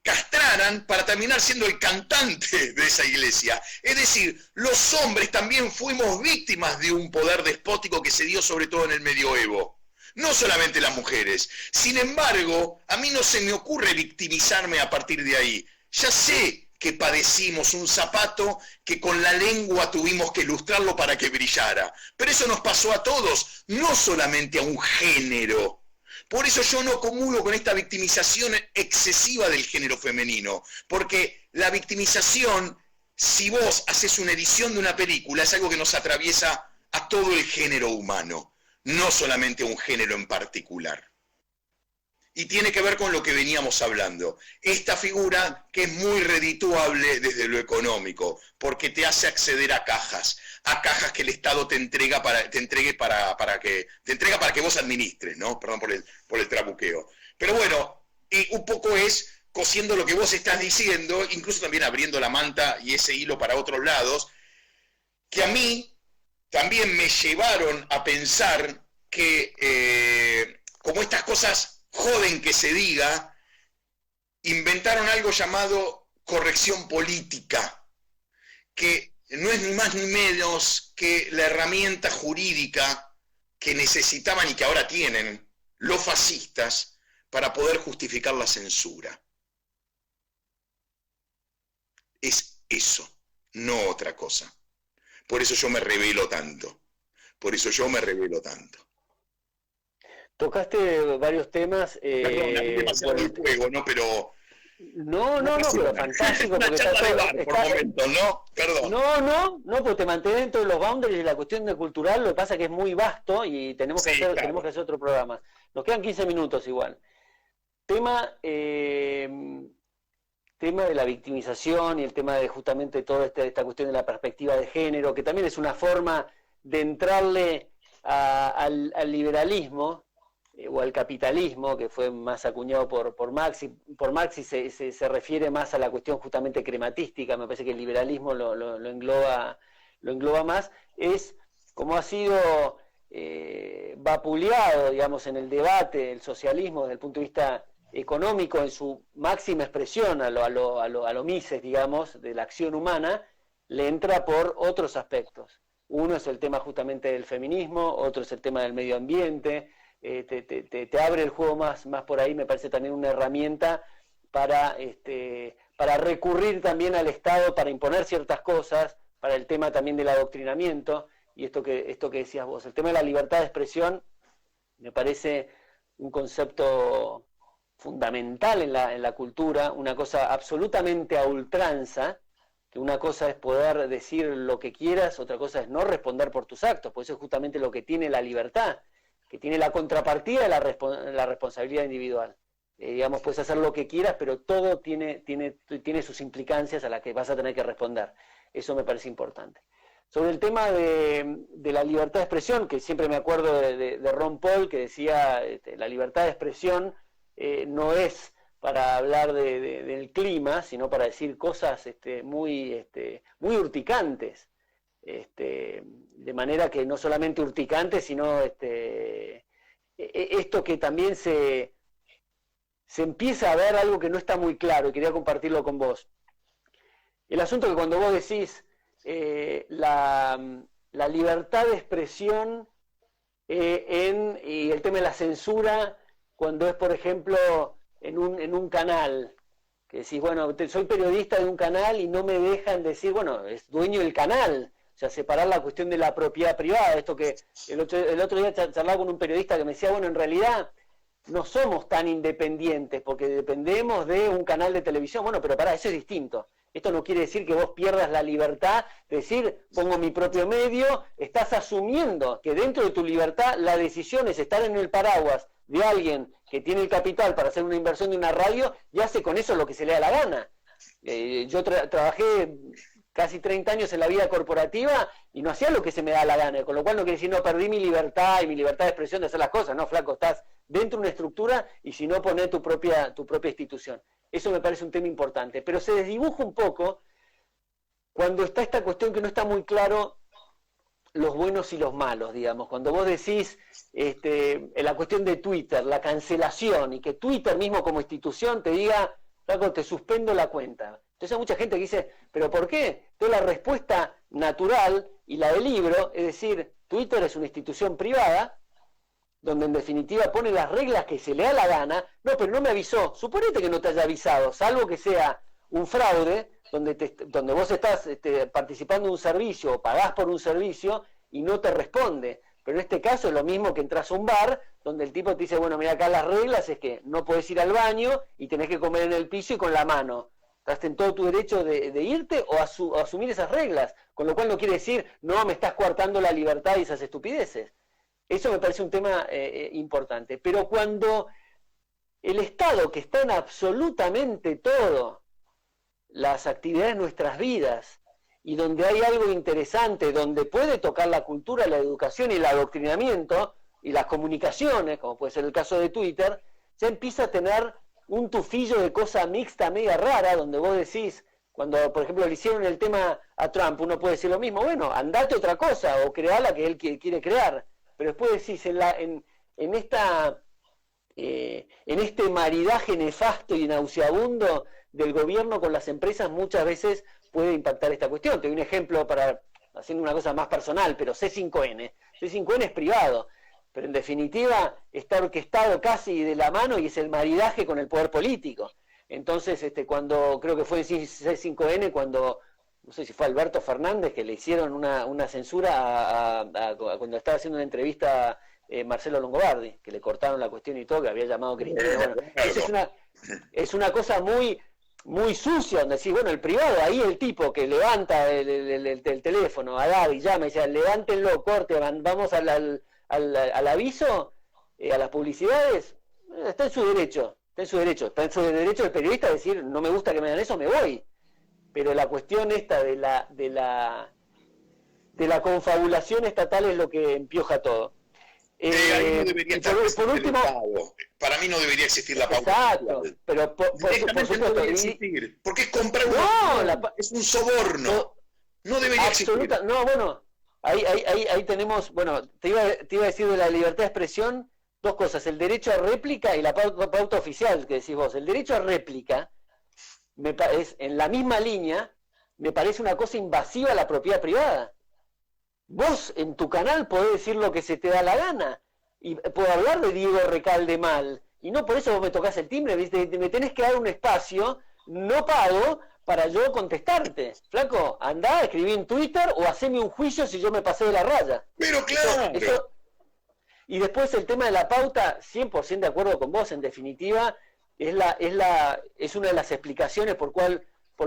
castraran para terminar siendo el cantante de esa iglesia. Es decir, los hombres también fuimos víctimas de un poder despótico que se dio sobre todo en el medioevo. No solamente las mujeres. Sin embargo, a mí no se me ocurre victimizarme a partir de ahí. Ya sé que padecimos un zapato que con la lengua tuvimos que ilustrarlo para que brillara. Pero eso nos pasó a todos, no solamente a un género. Por eso yo no comulgo con esta victimización excesiva del género femenino. Porque la victimización, si vos haces una edición de una película, es algo que nos atraviesa a todo el género humano. No solamente un género en particular. Y tiene que ver con lo que veníamos hablando. Esta figura que es muy redituable desde lo económico, porque te hace acceder a cajas que el Estado te entrega para que vos administres, ¿no? Perdón por el trabuqueo. Pero bueno, y un poco es cosiendo lo que vos estás diciendo, incluso también abriendo la manta y ese hilo para otros lados, que a mí también me llevaron a pensar que, como estas cosas joden que se diga, inventaron algo llamado corrección política, que no es ni más ni menos que la herramienta jurídica que necesitaban y que ahora tienen los fascistas para poder justificar la censura. Es eso, no otra cosa. Por eso yo me rebelo tanto. Tocaste varios temas. Perdón, a mí demasiado el juego, ¿no? Pero... No, pero fantástico. Una porque charla de bar, por momentos, ¿no? Perdón. No, porque te mantienes dentro de los boundaries de la cuestión de cultural, lo que pasa es que es muy vasto y tenemos que hacer otro programa. Nos quedan 15 minutos igual. Tema de la victimización y el tema de justamente toda esta cuestión de la perspectiva de género, que también es una forma de entrarle al liberalismo, o al capitalismo, que fue más acuñado por Marx, y por Marx se refiere más a la cuestión justamente crematística, me parece que el liberalismo lo engloba más, es como ha sido vapuleado, digamos, en el debate el socialismo desde el punto de vista económico en su máxima expresión a lo Mises, digamos, de la acción humana, le entra por otros aspectos. Uno es el tema justamente del feminismo, otro es el tema del medio ambiente, te abre el juego más por ahí, me parece también una herramienta para recurrir también al Estado para imponer ciertas cosas, para el tema también del adoctrinamiento, y esto que decías vos, el tema de la libertad de expresión me parece un concepto fundamental en la cultura, una cosa absolutamente a ultranza, que una cosa es poder decir lo que quieras, otra cosa es no responder por tus actos, por eso es justamente lo que tiene la libertad, que tiene la contrapartida de la responsabilidad individual. Digamos, puedes hacer lo que quieras, pero todo tiene sus implicancias a las que vas a tener que responder. Eso me parece importante. Sobre el tema de la libertad de expresión, que siempre me acuerdo de Ron Paul, que decía, la libertad de expresión no es para hablar del clima, sino para decir cosas muy urticantes, de manera que no solamente urticantes, sino esto que también se empieza a ver algo que no está muy claro, y quería compartirlo con vos. El asunto que cuando vos decís la libertad de expresión y el tema de la censura, cuando es, por ejemplo, en un canal, que decís, bueno, soy periodista de un canal y no me dejan decir, bueno, es dueño del canal, o sea, separar la cuestión de la propiedad privada, esto que el otro día charlaba con un periodista que me decía, bueno, en realidad no somos tan independientes porque dependemos de un canal de televisión, bueno, pero pará, eso es distinto. Esto no quiere decir que vos pierdas la libertad de decir, pongo mi propio medio, estás asumiendo que dentro de tu libertad la decisión es estar en el paraguas de alguien que tiene el capital para hacer una inversión de una radio y hace con eso lo que se le da la gana. Yo trabajé casi 30 años en la vida corporativa y no hacía lo que se me da la gana, con lo cual no quiere decir no perdí mi libertad y mi libertad de expresión de hacer las cosas, no, flaco, estás dentro de una estructura y si no poné tu propia institución. Eso me parece un tema importante, pero se desdibuja un poco cuando está esta cuestión que no está muy claro los buenos y los malos, digamos, cuando vos decís la cuestión de Twitter, la cancelación, y que Twitter mismo como institución te diga, flaco, te suspendo la cuenta. Entonces hay mucha gente que dice, ¿pero por qué? Entonces la respuesta natural y la del libro, es decir, Twitter es una institución privada, donde en definitiva pone las reglas que se le da la gana, no, pero no me avisó, suponete que no te haya avisado, salvo que sea un fraude, donde vos estás participando de un servicio o pagás por un servicio y no te responde. Pero en este caso es lo mismo que entras a un bar, donde el tipo te dice, bueno, mira, acá las reglas es que no podés ir al baño y tenés que comer en el piso y con la mano. Estás en todo tu derecho de irte o asumir esas reglas, con lo cual no quiere decir, no, me estás coartando la libertad y esas estupideces. Eso me parece un tema importante. Pero cuando el Estado, que está en absolutamente todo, las actividades de nuestras vidas, y donde hay algo interesante, donde puede tocar la cultura, la educación y el adoctrinamiento, y las comunicaciones, como puede ser el caso de Twitter, ya empieza a tener un tufillo de cosa mixta, media rara, donde vos decís, cuando por ejemplo le hicieron el tema a Trump, uno puede decir lo mismo, bueno, andate otra cosa, o creá la que él quiere crear, pero después decís, en este maridaje nefasto y nauseabundo del gobierno con las empresas, muchas veces puede impactar esta cuestión. Te doy un ejemplo haciendo una cosa más personal, pero C5N. C5N es privado, pero en definitiva está orquestado casi de la mano y es el maridaje con el poder político. Entonces, cuando creo que fue en C5N, cuando no sé si fue Alberto Fernández, que le hicieron una censura cuando estaba haciendo una entrevista Marcelo Longobardi, que le cortaron la cuestión y todo, que había llamado cristiano. Bueno, esa es una cosa muy muy sucia, donde decís, bueno, el privado, ahí el tipo que levanta el teléfono, y llama y dice, levántenlo, corte, vamos al aviso, a las publicidades, está en su derecho el periodista a decir, no me gusta que me hagan eso, me voy. Pero la cuestión esta de la confabulación estatal es lo que empioja todo. Ahí no debería estar por último, el pago. Para mí no debería existir la pauta. Exacto, pero por Directamente no debería existir, porque es comprar es un soborno. No debería existir. No, bueno, ahí tenemos, bueno, te iba a decir de la libertad de expresión, dos cosas, el derecho a réplica y la pauta oficial que decís vos. El derecho a réplica es en la misma línea, me parece una cosa invasiva a la propiedad privada. Vos en tu canal podés decir lo que se te da la gana, y puedo hablar de Diego Recalde mal, y no por eso vos me tocás el timbre, ¿viste? Me tenés que dar un espacio no pago para yo contestarte. Flaco, andá, escribí en Twitter o haceme un juicio si yo me pasé de la raya. Pero claro. Y después el tema de la pauta, 100% de acuerdo con vos, en definitiva, es una de las explicaciones por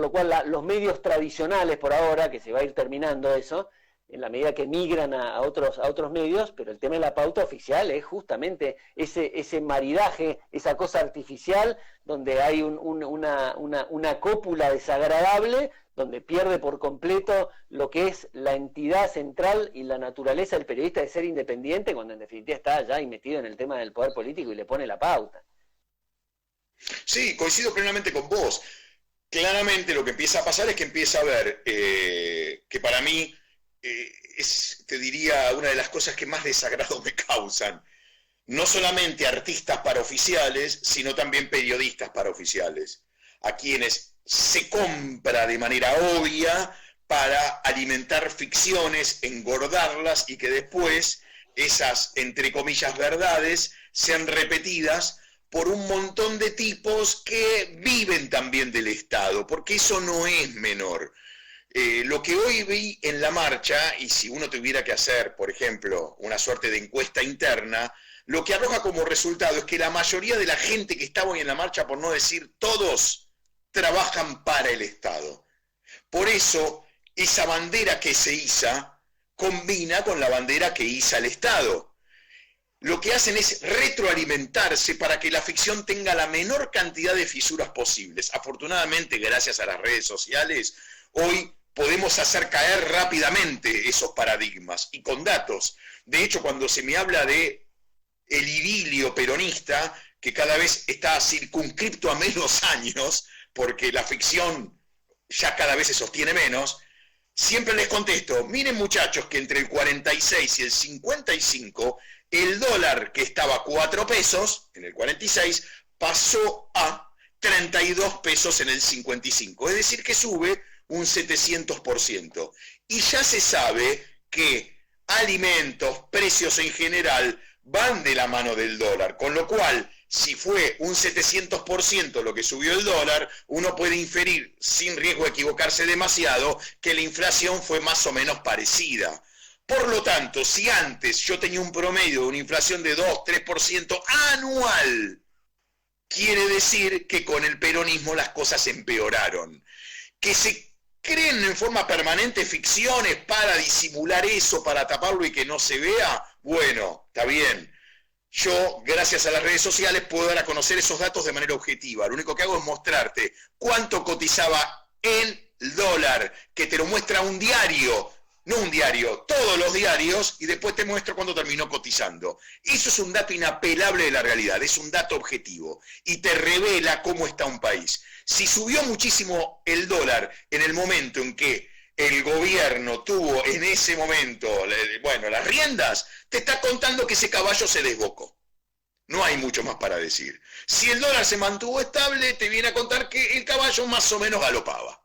lo cual los medios tradicionales por ahora, que se va a ir terminando eso, en la medida que migran a otros medios, pero el tema de la pauta oficial es justamente ese maridaje, esa cosa artificial, donde hay una cópula desagradable, donde pierde por completo lo que es la entidad central y la naturaleza del periodista de ser independiente, cuando en definitiva está ya ahí metido en el tema del poder político y le pone la pauta. Sí, coincido plenamente con vos. Claramente lo que empieza a pasar es que empieza a ver que para mí es, te diría, una de las cosas que más desagrado me causan. No solamente artistas paraoficiales, sino también periodistas paraoficiales, a quienes se compra de manera obvia para alimentar ficciones, engordarlas y que después esas, entre comillas, verdades sean repetidas por un montón de tipos que viven también del Estado, porque eso no es menor. Lo que hoy vi en la marcha, y si uno tuviera que hacer, por ejemplo, una suerte de encuesta interna, lo que arroja como resultado es que la mayoría de la gente que estaba hoy en la marcha, por no decir todos, trabajan para el Estado. Por eso, esa bandera que se iza combina con la bandera que iza el Estado. Lo que hacen es retroalimentarse para que la ficción tenga la menor cantidad de fisuras posibles. Afortunadamente, gracias a las redes sociales, hoy podemos hacer caer rápidamente esos paradigmas y con datos. De hecho, cuando se me habla de el idilio peronista, que cada vez está circunscripto a menos años, porque la ficción ya cada vez se sostiene menos, siempre les contesto, miren muchachos que entre el 46 y el 55, el dólar que estaba a 4 pesos en el 46 pasó a 32 pesos en el 55, es decir que sube un 700%. Y ya se sabe que alimentos, precios en general, van de la mano del dólar, con lo cual, si fue un 700% lo que subió el dólar, uno puede inferir, sin riesgo de equivocarse demasiado, que la inflación fue más o menos parecida. Por lo tanto, si antes yo tenía un promedio de una inflación de 2-3% anual, quiere decir que con el peronismo las cosas empeoraron. Que se creen en forma permanente ficciones para disimular eso, para taparlo y que no se vea, bueno, está bien. Yo, gracias a las redes sociales, puedo dar a conocer esos datos de manera objetiva. Lo único que hago es mostrarte cuánto cotizaba el dólar, que te lo muestra un diario, no un diario, todos los diarios, y después te muestro cuándo terminó cotizando. Eso es un dato inapelable de la realidad, es un dato objetivo, y te revela cómo está un país. Si subió muchísimo el dólar en el momento en que el gobierno tuvo en ese momento, bueno, las riendas, te está contando que ese caballo se desbocó. No hay mucho más para decir. Si el dólar se mantuvo estable, te viene a contar que el caballo más o menos galopaba.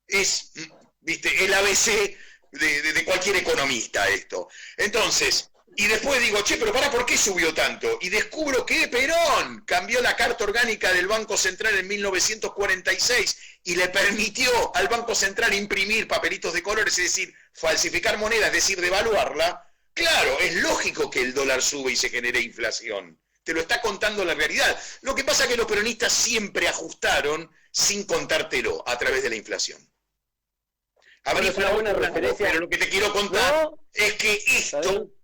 Es, viste, el ABC de cualquier economista esto. Entonces, y después digo, che, pero ¿por qué subió tanto? Y descubro que Perón cambió la Carta Orgánica del Banco Central en 1946 y le permitió al Banco Central imprimir papelitos de colores, es decir, falsificar moneda, es decir, devaluarla. Claro, es lógico que el dólar sube y se genere inflación. Te lo está contando la realidad. Lo que pasa es que los peronistas siempre ajustaron sin contártelo a través de la inflación. Es una buena referencia. Pero lo que te quiero contar es que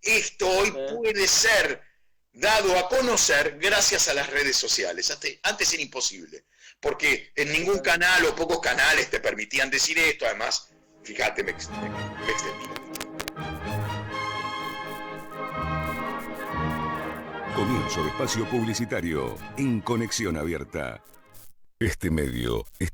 esto hoy puede ser dado a conocer gracias a las redes sociales. Antes era imposible, porque en ningún canal o pocos canales te permitían decir esto. Además, fíjate, me extendí. Comienzo de espacio publicitario en Conexión Abierta. Este medio está